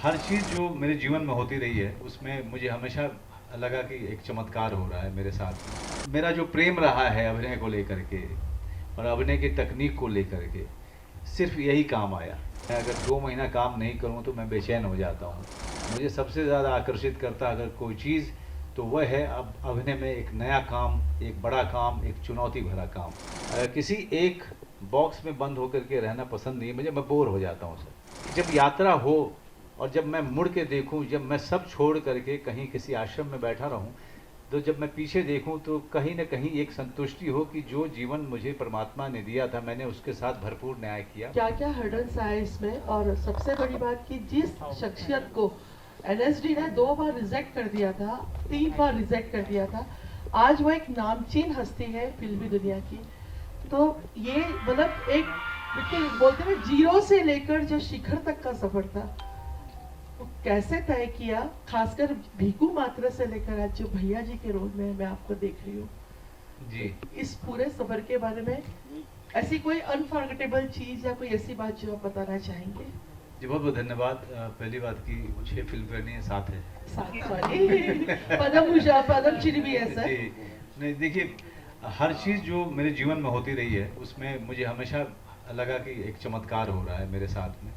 हर चीज़ जो मेरे जीवन में होती रही है उसमें मुझे हमेशा लगा कि एक चमत्कार हो रहा है मेरे साथ। मेरा जो प्रेम रहा है अभिनय को लेकर के और अभिनय की तकनीक को लेकर के, सिर्फ यही काम आया। मैं अगर 2 महीना काम नहीं करूं तो मैं बेचैन हो जाता हूं। मुझे सबसे ज़्यादा आकर्षित करता अगर कोई चीज़ तो वह है अब अभिनय में एक नया काम, एक बड़ा काम, एक चुनौती भरा काम। अगर किसी एक बॉक्स में बंद होकर के रहना पसंद नहीं है मुझे, मैं बोर हो जाता हूँ सर। जब यात्रा हो और जब मैं मुड़ के देखूं, जब मैं सब छोड़ करके कहीं किसी आश्रम में बैठा रहूं, तो जब मैं पीछे देखूं तो कहीं ना कहीं एक संतुष्टि हो कि जो जीवन मुझे परमात्मा ने दिया था मैंने उसके साथ भरपूर न्याय किया। क्या क्या हर्डल्स आए इसमें, और सबसे बड़ी बात कि जिस शख्सियत को एनएसडी ने 2 बार रिजेक्ट कर दिया था, 3 बार रिजेक्ट कर दिया था, आज वो एक नामचीन हस्ती है फिल्मी दुनिया की। तो ये मतलब एक बिल्कुल बोलते हैं जीरो से लेकर जो शिखर तक का सफर था, वो कैसे तय किया, खासकर भीखू मात्रा से लेकर आज जो भैया जी के रोल में मैं आपको देख रही हूँ जी, इस पूरे सफर के बारे में ऐसी कोई अनफॉरगेटेबल चीज या कोई ऐसी बात जो आप बताना चाहेंगे? जी बहुत बहुत धन्यवाद। पहली बात की 6 फिल्म करनी है, 7 है। पद्म भूषण पद्म श्री भी है सर। जी नहीं, देखिए हर चीज़ जो मेरे जीवन में होती रही है उसमें मुझे हमेशा लगा कि एक चमत्कार हो रहा है मेरे साथ में।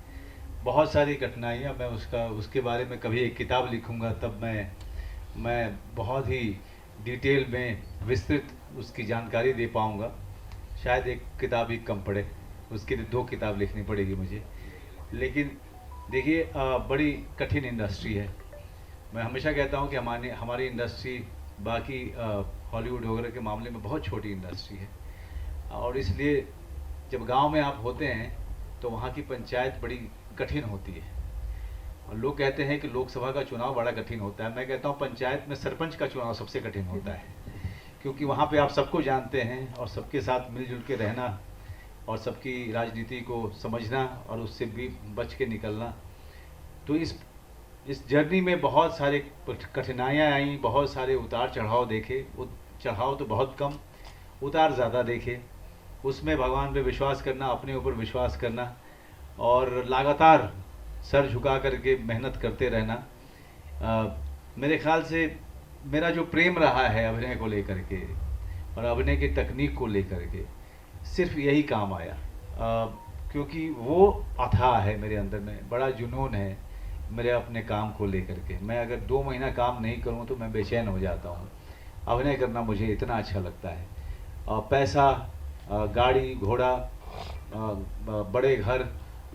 बहुत सारी कठिनाइयाँ, मैं उसके बारे में कभी एक किताब लिखूंगा तब मैं बहुत ही डिटेल में विस्तृत उसकी जानकारी दे पाऊंगा। शायद एक किताब ही कम पड़े, उसके लिए 2 किताब लिखनी पड़ेगी मुझे। लेकिन देखिए बड़ी कठिन इंडस्ट्री है। मैं हमेशा कहता हूँ कि हमारी इंडस्ट्री बाकी हॉलीवुड वगैरह के मामले में बहुत छोटी इंडस्ट्री है, और इसलिए जब गांव में आप होते हैं तो वहाँ की पंचायत बड़ी कठिन होती है। और लोग कहते हैं कि लोकसभा का चुनाव बड़ा कठिन होता है, मैं कहता हूँ पंचायत में सरपंच का चुनाव सबसे कठिन होता है, क्योंकि वहाँ पे आप सबको जानते हैं और सबके साथ मिलजुल के रहना और सबकी राजनीति को समझना और उससे भी बच के निकलना। तो इस जर्नी में बहुत सारे कठिनाइयाँ आई, बहुत सारे उतार चढ़ाव देखे। चढ़ाव तो बहुत कम, उतार ज़्यादा देखे। उसमें भगवान पे विश्वास करना, अपने ऊपर विश्वास करना और लगातार सर झुका करके मेहनत करते रहना। मेरे ख्याल से मेरा जो प्रेम रहा है अभिनय को लेकर के और अभिनय की तकनीक को लेकर के, सिर्फ यही काम आया। क्योंकि वो अथाह है मेरे अंदर में, बड़ा जुनून है मेरे अपने काम को लेकर के। मैं अगर 2 महीना काम नहीं करूं तो मैं बेचैन हो जाता हूं। अभिनय करना मुझे इतना अच्छा लगता है। पैसा, गाड़ी घोड़ा, बड़े घर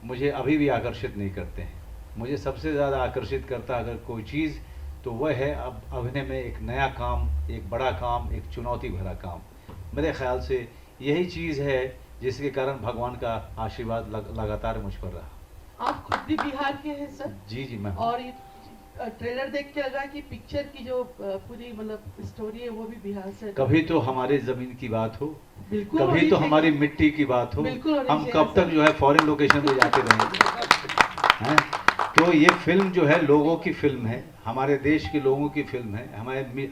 मुझे अभी भी आकर्षित नहीं करते हैं। मुझे सबसे ज़्यादा आकर्षित करता अगर कोई चीज़ तो वह है अब अभिनय में एक नया काम, एक बड़ा काम, एक चुनौती भरा काम। मेरे ख्याल से यही चीज़ है जिसके कारण भगवान का आशीर्वाद लगातार मुझ पर रहा। आप खुद भी बिहार के हैं सर? जी जी मैं। और ये ट्रेलर देख के लगा कि पिक्चर की जो पूरी मतलब स्टोरी है वो भी बिहार से। कभी तो हमारे जमीन की बात हो, बिल्कुल कभी तो हमारी मिट्टी की बात हो, हम कब तक जो है फॉरेन लोकेशन पे जाते रहेंगे हैं? तो ये फिल्म जो है लोगों की फिल्म है, हमारे देश के लोगों की फिल्म है,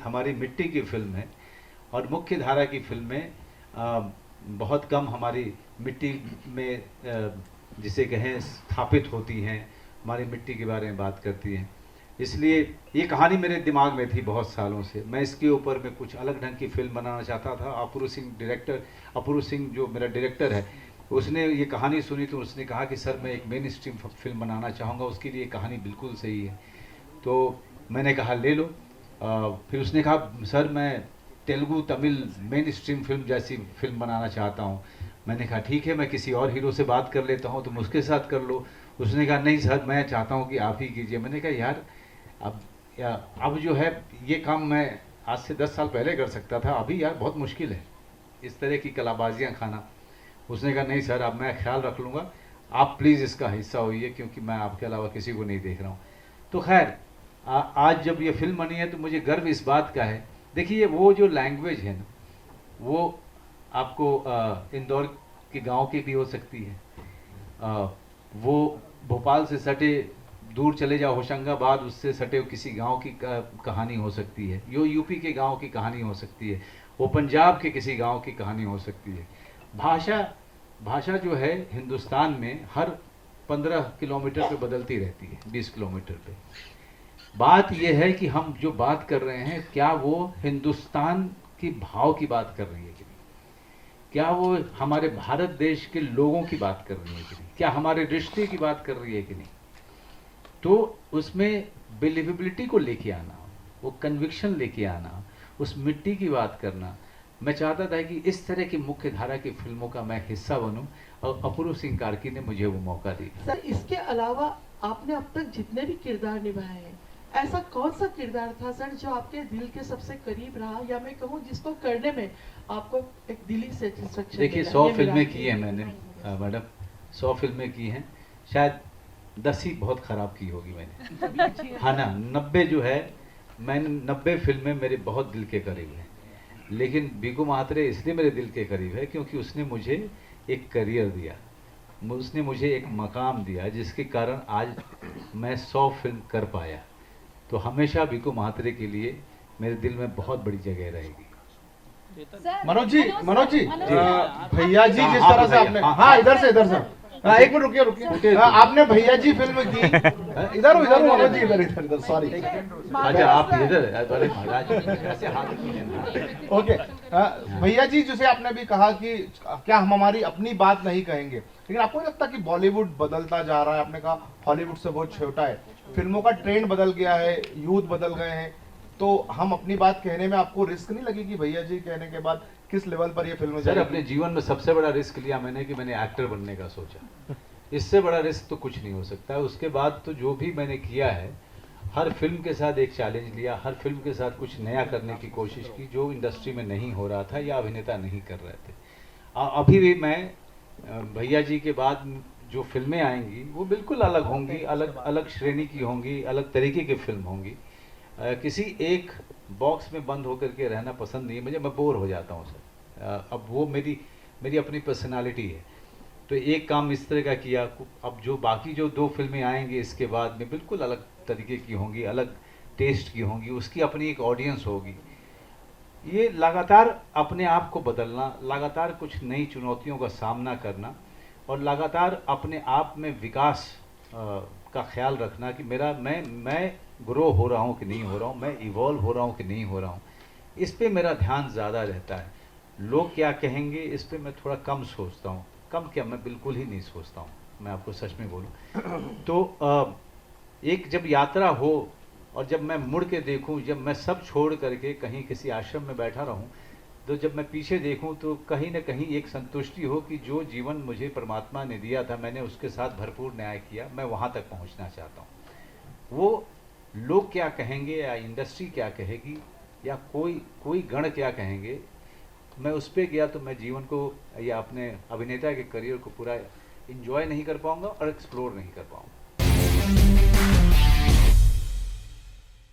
हमारी मिट्टी की फिल्म है। और मुख्य धारा की फिल्में बहुत कम हमारी मिट्टी में जिसे कहें स्थापित होती हैं, हमारी मिट्टी के बारे में बात करती हैं। इसलिए ये कहानी मेरे दिमाग में थी बहुत सालों से। मैं इसके ऊपर में कुछ अलग ढंग की फिल्म बनाना चाहता था। अपूर्व सिंह जो मेरा डायरेक्टर है, उसने ये कहानी सुनी तो उसने कहा कि सर मैं एक मेन स्ट्रीम फिल्म बनाना चाहूँगा, उसके लिए कहानी बिल्कुल सही है। तो मैंने कहा ले लो। फिर उसने कहा सर मैं Telugu Tamil main stream film जैसी फिल्म बनाना चाहता हूँ। मैंने कहा ठीक है, मैं किसी और हीरो से बात कर लेता हूँ, तुम उसके साथ कर लो। उसने कहा नहीं सर मैं चाहता हूँ कि आप ही कीजिए। मैंने कहा यार अब जो है ये काम मैं आज से 10 साल पहले कर सकता था, अभी यार बहुत मुश्किल है इस तरह की कलाबाजियाँ खाना। उसने कहा नहीं सर अब मैं ख्याल रख लूँगा, आप प्लीज़ इसका हिस्सा होइए क्योंकि मैं आपके अलावा किसी को नहीं देख रहा हूँ। तो खैर आज जब ये फिल्म बनी है तो मुझे गर्व इस बात का है। देखिए वो जो लैंग्वेज है ना, वो आपको इंदौर के गांव की भी हो सकती है, वो भोपाल से सटे दूर चले जाओ होशंगाबाद, उससे सटे किसी गांव की कहानी हो सकती है, यो यूपी के गांव की कहानी हो सकती है, वो पंजाब के किसी गांव की कहानी हो सकती है। भाषा जो है हिंदुस्तान में हर 15 किलोमीटर पे बदलती रहती है, 20 किलोमीटर पे। बात यह है कि हम जो बात कर रहे हैं, क्या वो हिंदुस्तान की भाव की बात कर रही है कि नहीं, क्या वो हमारे भारत देश के लोगों की बात कर रही है कि नहीं, क्या हमारे रिश्ते की बात कर रही है कि नहीं। तो उसमें बिलीवेबिलिटी को लेके आना, वो कन्विक्शन लेके आना, उस मिट्टी की बात करना। मैं चाहता था कि इस तरह की मुख्य धारा की फिल्मों का मैं हिस्सा बनूं, और अपूर्व सिंह कार्की ने मुझे वो मौका दिया। सर, इसके अलावा आपने अब तक जितने भी किरदार निभाए हैं, ऐसा कौन सा किरदार था सर जो आपके दिल के सबसे करीब रहा, या मैं कहूँ जिसको करने में आपको एक दिली सेटिस्फेक्शन? देखिए 100 फिल्में की हैं मैंने मैडम, 100 फिल्में की हैं, शायद 10 ही बहुत ख़राब की होगी मैंने, हाँ ना। 90 जो है, मैंने 90 फिल्में मेरे बहुत दिल के करीब हैं। लेकिन बीकू महात्रे इसलिए मेरे दिल के करीब है क्योंकि उसने मुझे एक करियर दिया, उसने मुझे एक मकाम दिया, जिसके कारण आज मैं 100 फिल्म कर पाया। तो हमेशा बीकू महात्रे के लिए मेरे दिल में बहुत बड़ी जगह रहेगी। मनोज जी भैया जी जिस हाँ, तरह से आपने, हाँ इधर से एक मिनट रुकिए आपने भैया जी फिल्म की, इधर हो मनोज जी, इधर सॉरी। अच्छा आप इधर, अरे महाराज ऐसे हाथ कीजिए ना। ओके भैया जी, जैसे आपने भी कहा कि क्या हम हमारी अपनी बात नहीं कहेंगे, लेकिन आपको नहीं लगता कि बॉलीवुड बदलता जा रहा है? आपने कहा हॉलीवुड से बहुत छोटा है, फिल्मों का ट्रेंड बदल गया है, यूथ बदल गए हैं, तो हम अपनी बात कहने में आपको रिस्क नहीं लगी कि भैया जी कहने के बाद किस लेवल पर ये फिल्म सर अपने जीवन में सबसे बड़ा रिस्क लिया मैंने कि मैंने एक्टर बनने का सोचा। इससे बड़ा रिस्क तो कुछ नहीं हो सकता है। उसके बाद तो जो भी मैंने किया है, हर फिल्म के साथ एक चैलेंज लिया, हर फिल्म के साथ कुछ नया करने की कोशिश की जो इंडस्ट्री में नहीं हो रहा था या अभिनेता नहीं कर रहे थे। अभी भी मैं भैया जी के बाद जो फिल्में आएंगी वो बिल्कुल अलग होंगी, अलग अलग श्रेणी की होंगी, अलग तरीके की फिल्म होंगी। किसी एक बॉक्स में बंद होकर के रहना पसंद नहीं है मुझे, मैं बोर हो जाता हूँ सर। अब वो मेरी अपनी पर्सनालिटी है। तो एक काम इस तरह का किया, अब जो बाकी जो 2 फिल्में आएंगी इसके बाद में बिल्कुल अलग तरीके की होंगी, अलग टेस्ट की होंगी, उसकी अपनी एक ऑडियंस होगी। ये लगातार अपने आप को बदलना, लगातार कुछ नई चुनौतियों का सामना करना, और लगातार अपने आप में विकास का ख्याल रखना कि मैं ग्रो हो रहा हूँ कि नहीं हो रहा हूँ, मैं इवॉल्व हो रहा हूँ कि नहीं हो रहा हूँ। इस पे मेरा ध्यान ज़्यादा रहता है। लोग क्या कहेंगे इस पे मैं थोड़ा कम सोचता हूँ। कम क्या, मैं बिल्कुल ही नहीं सोचता हूँ, मैं आपको सच में बोलूँ तो एक जब यात्रा हो और जब मैं मुड़ के देखूँ, जब मैं सब छोड़ करके कहीं किसी आश्रम में बैठा रहूँ, तो जब मैं पीछे देखूं तो कहीं ना कहीं एक संतुष्टि हो कि जो जीवन मुझे परमात्मा ने दिया था मैंने उसके साथ भरपूर न्याय किया, मैं वहां तक पहुंचना चाहता हूं। वो लोग क्या कहेंगे या इंडस्ट्री क्या कहेगी या कोई गण क्या कहेंगे, मैं उस पर गया तो मैं जीवन को या अपने अभिनेता के करियर को पूरा इंजॉय नहीं कर पाऊंगा और एक्सप्लोर नहीं कर पाऊंगा।